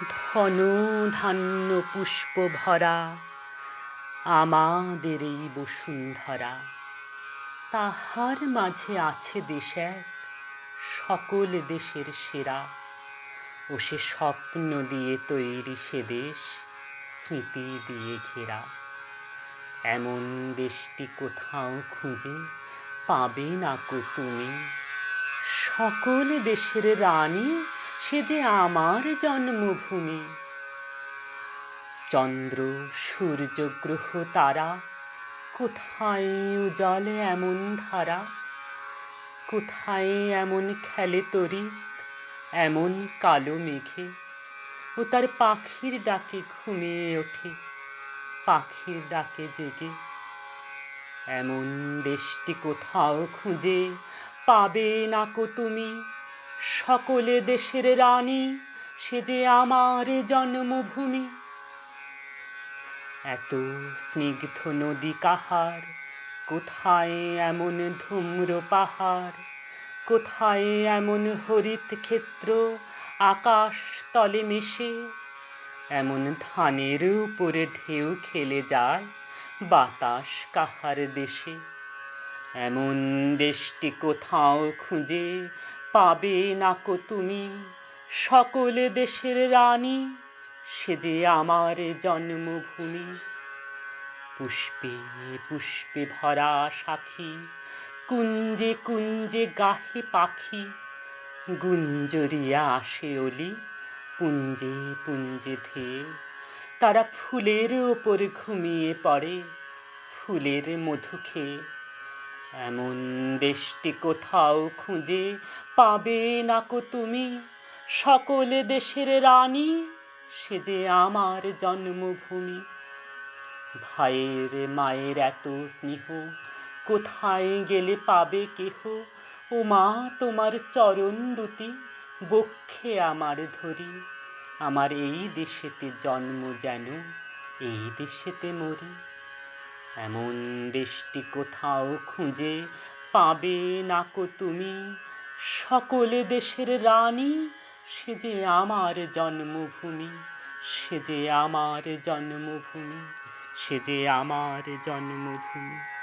ধন ধান্য পুষ্প ভরা আমাদের এই বসুন্ধরা, তাহার মাঝে আছে দেশ এক সকল দেশের সেরা। ও সে স্বপ্ন দিয়ে তৈরি সে দেশ, স্মৃতি দিয়ে ঘেরা। এমন দেশটি কোথাও খুঁজে পাবে না কো তুমি। সকল দেশের রানী সে যে আমার জন্মভূমি। চন্দ্র সূর্য গ্রহ তারা, কোথায় উজালে এমন ধারা। কোথায় এমন খেলে তড়িৎ এমন কালো মেঘে। ও তার পাখির ডাকে ঘুমিয়ে ওঠে, পাখির ডাকে জেগে। এমন দেশটি কোথাও খুঁজে পাবে না কো তুমি। সকলে দেশের রানী সে যে আমার জন্মভূমি। এত স্নিগ্ধ নদী কাহার, কোথায় এমন ধূম্র পাহাড়। কোথায় এমন হরিত ক্ষেত্র আকাশ তলে মিশে। এমন ধানের উপরে ঢেউ খেলে যায় বাতাস কাহার দেশে। এমন দেশটি কোথাও খুঁজে পাবে না কো তুমি। সকল দেশের রানী সে যে আমার জন্মভূমি। পুষ্পে পুষ্পে ভরা সাখী, কুঞ্জে কুঞ্জে গাহে পাখি। গুঞ্জরিয়া আসে অলি, পুঞ্জে পুঞ্জে ধেয়ে। তারা ফুলের ওপর ঘুমিয়ে পড়ে, ফুলের মধু খেয়ে। এমন দেশটি কোথাও খুঁজে পাবে না কো তুমি। সকল দেশের রানী সে যে আমার জন্মভূমি। ভাইয়ের মায়ের এত স্নেহ, কোথায় গেলে পাবে কেহ। ও মা তোমার চরণ দুটি বক্ষে আমার ধরি। আমার এই দেশেতে জন্ম যেন এই দেশেতে মরি। এমন দেশটি কোথাও খুঁজে পাবে না কো তুমি। সকল দেশের রানী সে যে আমার জন্মভূমি। সে যে আমার জন্মভূমি। সে যে আমার জন্মভূমি।